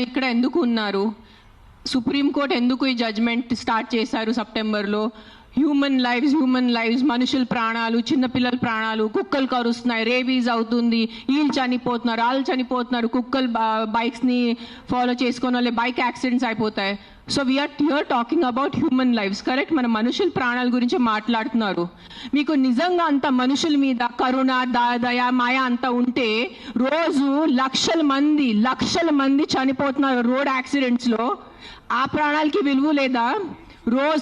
ఇక్కడ ఎందుకు ఉన్నారు? సుప్రీంకోర్టు ఎందుకు ఈ జడ్జ్మెంట్ స్టార్ట్ చేశారు సెప్టెంబర్లో? హ్యూమన్ లైవ్స్, మనుషుల ప్రాణాలు, చిన్నపిల్లల ప్రాణాలు, కుక్కలు కరుస్తున్నాయి, రేబీస్ అవుతుంది, వీళ్ళు చనిపోతున్నారు, వాళ్ళు చనిపోతున్నారు, కుక్కలు బైక్స్ని ఫాలో చేసుకొని వాళ్ళే బైక్ యాక్సిడెంట్స్ అయిపోతాయి. So we are here talking about human lives, correct? మన మనుషుల ప్రాణాల గురించి మాట్లాడుతున్నారు. మీకు నిజంగా అంత మనుషుల మీద కరుణ, దయ, మాయ అంతా ఉంటే రోజు లక్షల మంది చనిపోతున్నారు రోడ్ యాక్సిడెంట్స్లో. ఆ ప్రాణాలకి విలువ లేదా?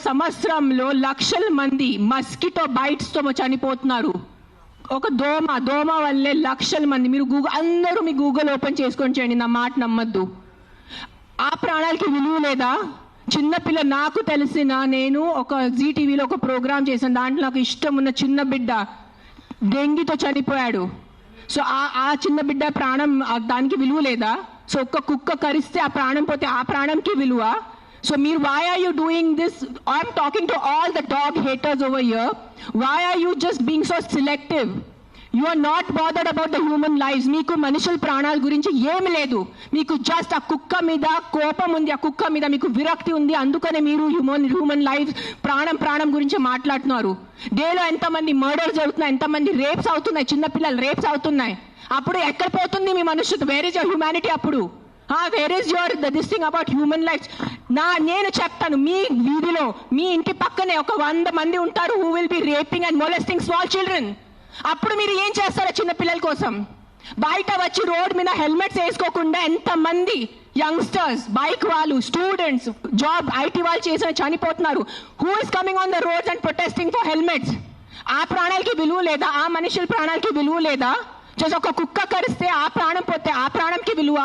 సంవత్సరంలో లక్షల మంది మస్కిటో బైట్స్తో చనిపోతున్నారు. ఒక దోమ వల్లే లక్షల మంది. మీరు అందరూ మీ గూగుల్ ఓపెన్ చేసుకొని చేయండి, నా మాట నమ్మద్దు. ఆ ప్రాణాలకి విలువ లేదా? చిన్నపిల్ల, నాకు నేను ఒక జీటీవీలో ఒక ప్రోగ్రామ్ చేశాను, దాంట్లో నాకు ఇష్టం ఉన్న చిన్న బిడ్డ డెంగీతో చనిపోయాడు. సో ఆ చిన్న బిడ్డ ప్రాణం, దానికి విలువ లేదా? సో ఒక్క కుక్క కరిస్తే ఆ ప్రాణం పోతే ఆ ప్రాణంకి విలువ? So why are you doing this? I'm talking to all the dog haters over here. Why are you just being so selective? You are not bothered about the human lives. Meeku manushal pranal gurinchi em ledu. Meeku just a kukka mida kopam undi, a kukka mida meeku virakti undi, andukane meeru human lives pranam gurinchi maatladutunnaru. Daylo enta mandi murders jarugutunnayi, enta mandi rapes avutunnayi, chinna pillalu rapes avutunnayi. Appudu ekkada potundi మీ మనుషులు? Where is your humanity? అప్పుడు where is your this thing about human lives? నేను చెప్తాను, మీ వీధిలో మీ ఇంటి పక్కనే ఒక 100 మంది ఉంటారు who will be raping and molesting small children. అప్పుడు మీరు ఏం చేస్తారో చిన్న పిల్లల కోసం? బయట వచ్చి రోడ్ మీద హెల్మెట్స్ వేసుకోకుండా ఎంతమంది యంగ్స్టర్స్, బైక్ వాళ్ళు, స్టూడెంట్స్, జాబ్ ఐటీ వాళ్ళు చేసిన చనిపోతున్నారు. Who is coming on the roads and protesting for helmets? ఆ ప్రాణాలకి విలువ లేదా? ఆ మనుషుల ప్రాణాలకి విలువ లేదా? జస్ట్ ఒక కుక్క కరిస్తే ఆ ప్రాణం పోతే ఆ ప్రాణంకి విలువ?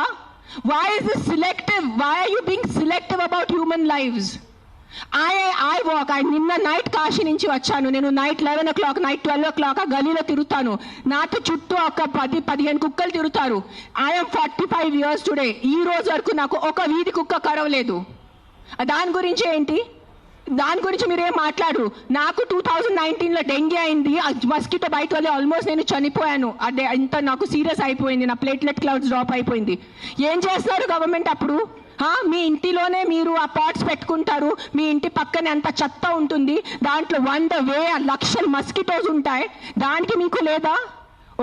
Why is this selective? Why are you being selective about human lives? I walk. నిన్న నైట్ కాశీ నుంచి వచ్చాను. నేను నైట్ 11 o'clock, నైట్ 12 o'clock ఆ గలీలో తిరుగుతాను. నాతో చుట్టూ ఒక 10-15 కుక్కలు తిరుగుతారు. I'm 45 years today. ఈ రోజు వరకు నాకు ఒక వీధి కుక్క కరవలేదు. దాని గురించి ఏంటి? దాని గురించి మీరేం మాట్లాడరు. నాకు 2019లో డెంగీ అయింది, మస్కిటో బైట్ వల్ల ఆల్మోస్ట్ నేను చనిపోయాను. అదే ఇంత నాకు సీరియస్ అయిపోయింది, నా ప్లేట్లెట్ కౌంట్స్ డ్రాప్ అయిపోయింది. ఏం చేస్తారు గవర్నమెంట్ అప్పుడు? మీ ఇంటిలోనే మీరు ఆ పాట్స్ పెట్టుకుంటారు, మీ ఇంటి పక్కనే అంత చెత్త ఉంటుంది, దాంట్లో 100,000 లక్షల మస్కిటోస్ ఉంటాయి, దానికి మీకు లేదా?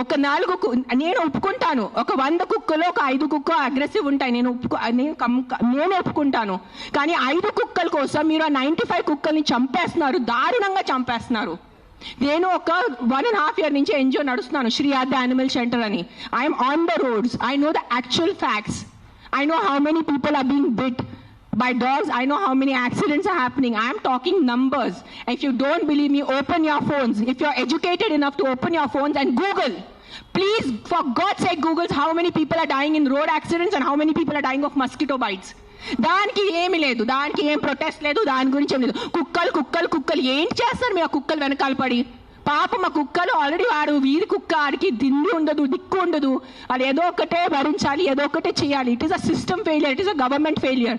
ఒక 4 నేను ఒప్పుకుంటాను, ఒక 100 కుక్కలో ఒక 5 కుక్క అగ్రెసివ్ ఉంటాయి, నేను ఒప్పుకుంటాను. కానీ 5 కుక్కల కోసం మీరు ఆ 95 కుక్కల్ని చంపేస్తున్నారు, దారుణంగా చంపేస్తున్నారు. నేను ఒక 1.5 year నుంచి ఎన్జిఓ నడుస్తున్నాను, శ్రీ ఆద్య యానిమల్ సెంటర్ అని. I'm on the roads. I know the actual facts. I know how many people are being bit by dogs. I know how many accidents are happening. I am talking numbers. If you don't believe me, open your phones. If you're educated enough to open your phones and Google. Please, for God's sake, Google how many people are dying in road accidents and how many people are dying of mosquito bites. దానికి ఏమి లేదు, దానికి ఏం protest లేదు, దాని గురించి ఏం లేదు. కుక్కలు ఏం చేస్తారు మీ ఆ కుక్కలు వెనకాల పడి? పాప మా కుక్కలు ఆల్రెడీ వాడు వీధి కుక్క, ఆడికి దిండి ఉండదు, దిక్కు ఉండదు, అది ఏదో ఒకటే భరించాలి, ఏదో ఒకటే చేయాలి. It is a system failure, it is a government failure.